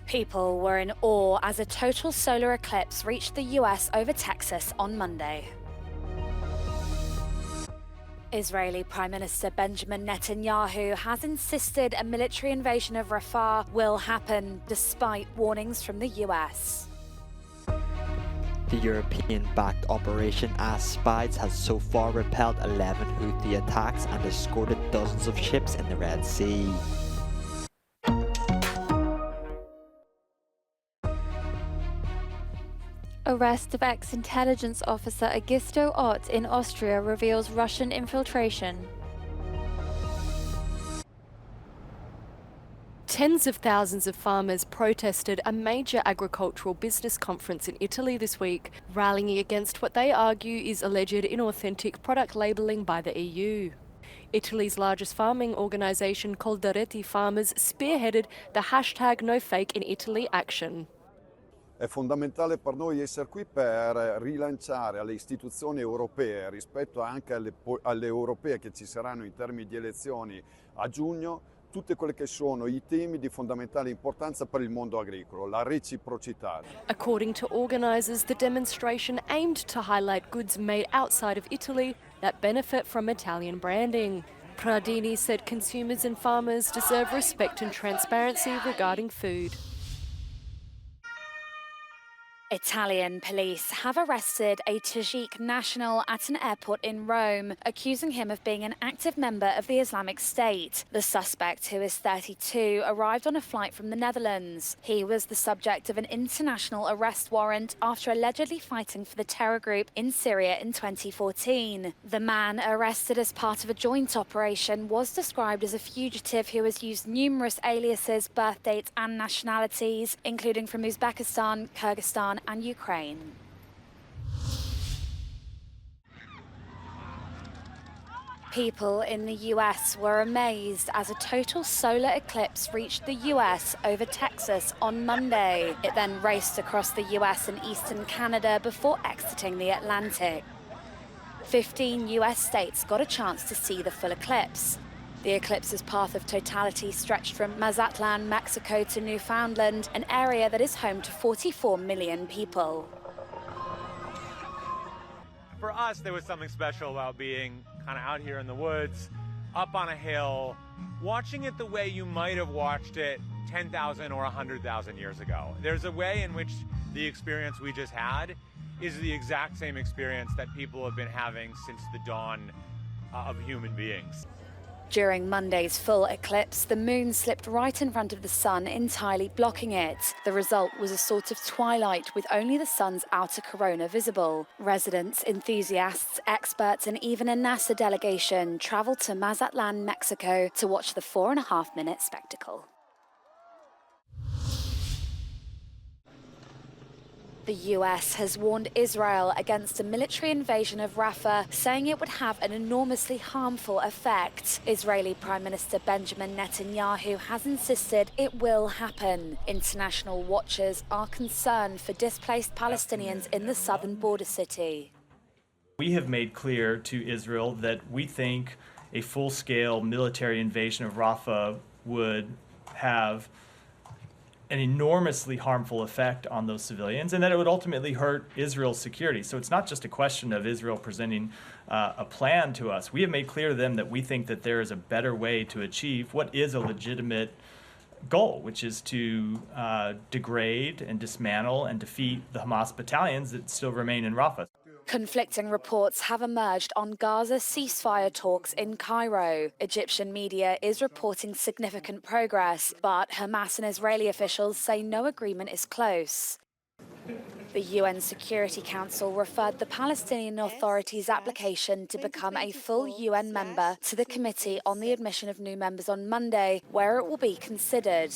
People were in awe as a total solar eclipse reached the US over Texas on Monday. Israeli Prime Minister Benjamin Netanyahu has insisted a military invasion of Rafah will happen despite warnings from the US. The European-backed Operation Aspides has so far repelled 11 Houthi attacks and escorted dozens of ships in the Red Sea. Arrest of ex-intelligence officer Augusto Ott in Austria reveals Russian infiltration. Tens of thousands of farmers protested a major agricultural business conference in Italy this week, rallying against what they argue is alleged inauthentic product labelling by the EU. Italy's largest farming organisation, Coldiretti Farmers, spearheaded the hashtag #NoFakeInItaly action. È fondamentale per noi essere qui per rilanciare alle istituzioni europee, rispetto anche alle europee che ci saranno in termini di elezioni a giugno, tutti quelli che sono i temi di fondamentale importanza per il mondo agricolo, la reciprocità. According to organisers, the demonstration aimed to highlight goods made outside of Italy that benefit from Italian branding. Pradini said consumers and farmers deserve respect and transparency regarding food. Italian police have arrested a Czech national at an airport in Rome, accusing him of being an active member of the Islamic State. The suspect, who is 32, arrived on a flight from the Netherlands. He was the subject of an international arrest warrant after allegedly fighting for the terror group in Syria in 2014. The man, arrested as part of a joint operation, was described as a fugitive who has used numerous aliases, birth dates and nationalities, including from Uzbekistan, Kyrgyzstan and Ukraine. People in the US were amazed as a total solar eclipse reached the US over Texas on Monday. It then raced across the US and eastern Canada before exiting the Atlantic. 15 US states got a chance to see the full eclipse. The eclipse's path of totality stretched from Mazatlan, Mexico to Newfoundland, an area that is home to 44 million people. For us, there was something special about being kind of out here in the woods, up on a hill, watching it the way you might have watched it 10,000 or 100,000 years ago. There's a way in which the experience we just had is the exact same experience that people have been having since the dawn of human beings. During Monday's full eclipse, the moon slipped right in front of the sun, entirely blocking it. The result was a sort of twilight with only the sun's outer corona visible. Residents, enthusiasts, experts and even a NASA delegation traveled to Mazatlan, Mexico to watch the 4.5-minute spectacle. The US has warned Israel against a military invasion of Rafah, saying it would have an enormously harmful effect. Israeli Prime Minister Benjamin Netanyahu has insisted it will happen. International watchers are concerned for displaced Palestinians in the southern border city. We have made clear to Israel that we think a full-scale military invasion of Rafah would have an enormously harmful effect on those civilians, and that it would ultimately hurt Israel's security. So it's not just a question of Israel presenting a plan to us. We have made clear to them that we think that there is a better way to achieve what is a legitimate goal, which is to degrade and dismantle and defeat the Hamas battalions that still remain in Rafah. Conflicting reports have emerged on Gaza ceasefire talks in Cairo. Egyptian media is reporting significant progress, but Hamas and Israeli officials say no agreement is close. The UN Security Council referred the Palestinian Authority's application to become a full UN member to the Committee on the Admission of New Members on Monday, where it will be considered.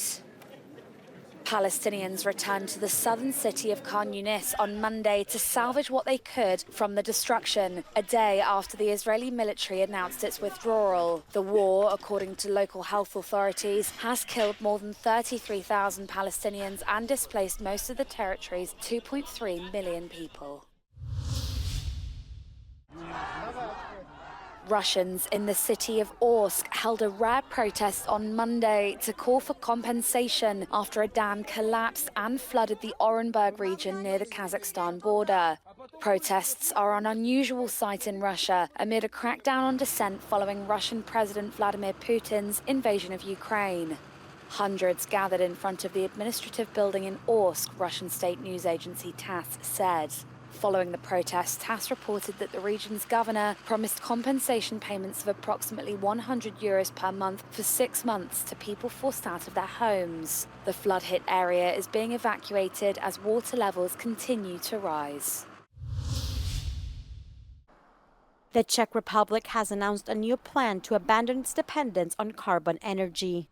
Palestinians returned to the southern city of Khan Yunis on Monday to salvage what they could from the destruction, a day after the Israeli military announced its withdrawal. The war, according to local health authorities, has killed more than 33,000 Palestinians and displaced most of the territory's 2.3 million people. Russians in the city of Orsk held a rare protest on Monday to call for compensation after a dam collapsed and flooded the Orenburg region near the Kazakhstan border. Protests are an unusual sight in Russia amid a crackdown on dissent following Russian President Vladimir Putin's invasion of Ukraine. Hundreds gathered in front of the administrative building in Orsk, Russian state news agency TASS said. Following the protests, TASS reported that the region's governor promised compensation payments of approximately €100 per month for 6 months to people forced out of their homes. The flood-hit area is being evacuated as water levels continue to rise. The Czech Republic has announced a new plan to abandon its dependence on carbon energy.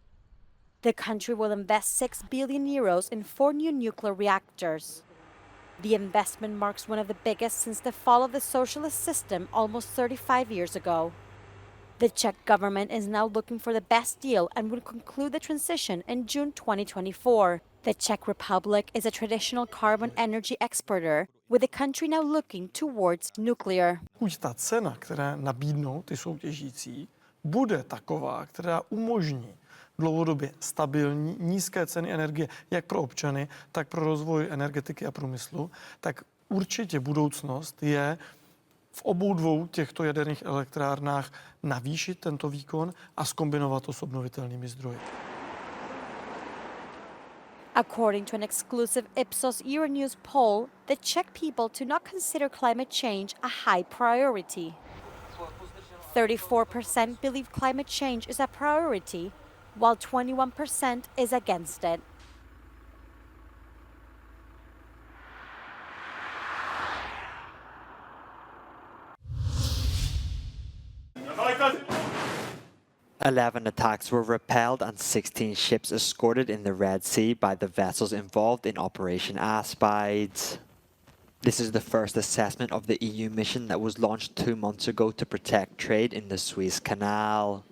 The country will invest €6 billion in 4 new nuclear reactors. The investment marks one of the biggest since the fall of the socialist system almost 35 years ago. The Czech government is now looking for the best deal and will conclude the transition in June 2024. The Czech Republic is a traditional carbon energy exporter, with the country now looking towards nuclear. Buď ta cena, která nabídnou ty soutěžící, bude taková, která umožní dlouhodobě stabilní, nízké ceny energie jak pro občany, tak pro rozvoj energetiky a průmyslu, tak určitě budoucnost je v obou dvou těchto jaderných elektrárnách navýšit tento výkon a zkombinovat to s obnovitelnými zdroji. According to an exclusive Ipsos Euronews poll, the Czech people do not consider climate change a high priority. 34% believe climate change is a priority, while 21% is against it. "11 attacks were repelled and 16 ships escorted in the Red Sea by the vessels involved in Operation Aspides. This is the first assessment of the EU mission that was launched 2 months ago to protect trade in the Suez Canal.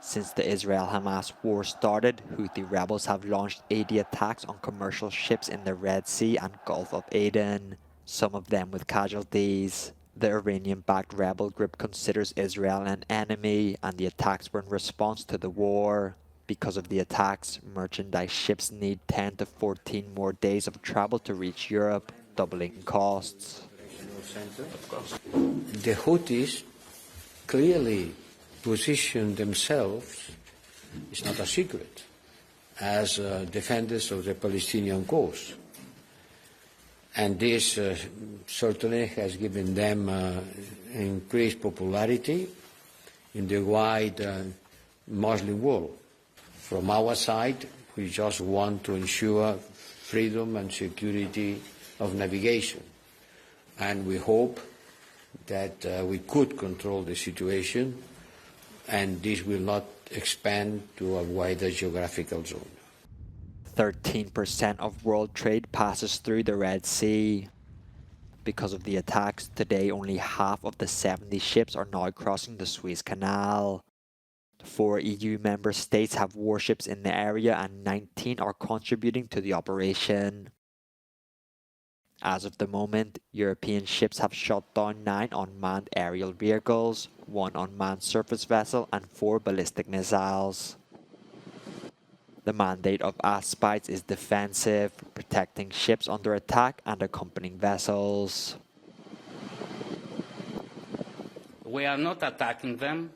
Since the Israel-Hamas war started, Houthi rebels have launched 80 attacks on commercial ships in the Red Sea and Gulf of Aden, some of them with casualties. The Iranian-backed rebel group considers Israel an enemy, and the attacks were in response to the war. Because of the attacks, merchandise ships need 10 to 14 more days of travel to reach Europe, doubling costs. The Houthis clearly position themselves, it's not a secret, as defenders of the Palestinian cause. And this certainly has given them increased popularity in the wide Muslim world. From our side, we just want to ensure freedom and security of navigation. And we hope that we could control the situation and this will not expand to a wider geographical zone. 13% of world trade passes through the Red Sea. Because of the attacks, today only half of the 70 ships are now crossing the Suez Canal. 4 EU member states have warships in the area and 19 are contributing to the operation. As of the moment, European ships have shot down 9 unmanned aerial vehicles, 1 unmanned surface vessel and 4 ballistic missiles. The mandate of Aspides is defensive, protecting ships under attack and accompanying vessels. We are not attacking them,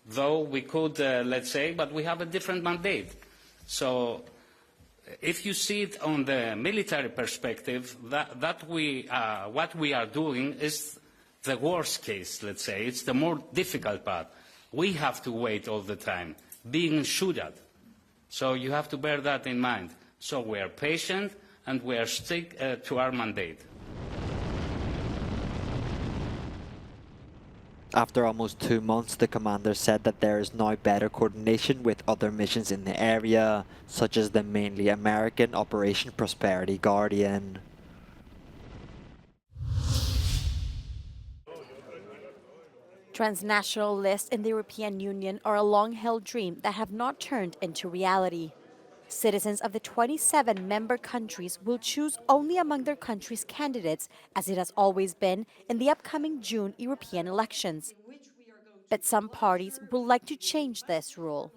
though we could, let's say, but we have a different mandate. So if you see it on the military perspective, what we are doing is the worst case, let's say. It's the more difficult part. We have to wait all the time, being shot at. So you have to bear that in mind. So we are patient and we are stick to our mandate. After almost 2 months, the commander said that there is now better coordination with other missions in the area, such as the mainly American Operation Prosperity Guardian. Transnational lists in the European Union are a long-held dream that have not turned into reality. Citizens of the 27 member countries will choose only among their country's candidates, as it has always been in the upcoming June European elections. But some parties would like to change this rule.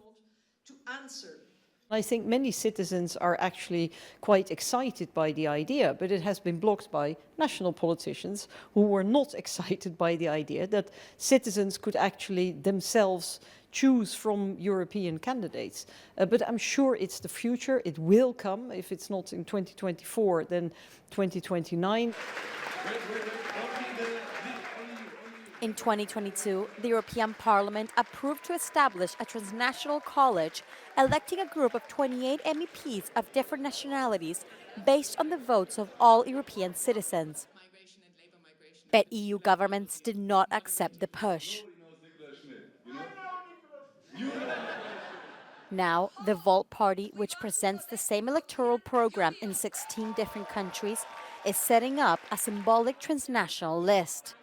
I think many citizens are actually quite excited by the idea, but it has been blocked by national politicians who were not excited by the idea that citizens could actually themselves choose from European candidates. But I'm sure it's the future. It will come. If it's not in 2024, then 2029. In 2022, the European Parliament approved to establish a transnational college, electing a group of 28 MEPs of different nationalities based on the votes of all European citizens. But EU governments did not accept the push. Now, the Volt Party, which presents the same electoral program in 16 different countries, is setting up a symbolic transnational list.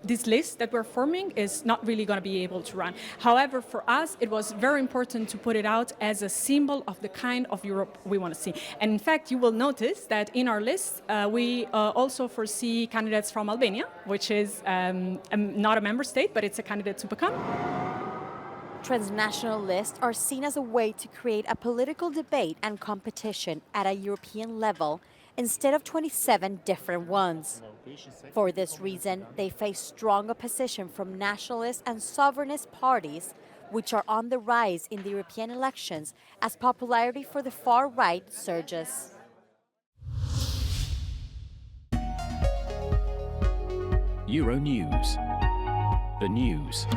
This list that we're forming is not really going to be able to run. However, for us, it was very important to put it out as a symbol of the kind of Europe we want to see. And in fact, you will notice that in our list, we also foresee candidates from Albania, which is not a member state, but it's a candidate to become. Transnational lists are seen as a way to create a political debate and competition at a European level instead of 27 different ones. For this reason, they face strong opposition from nationalist and sovereignist parties, which are on the rise in the European elections as popularity for the far right surges. Euronews. The news.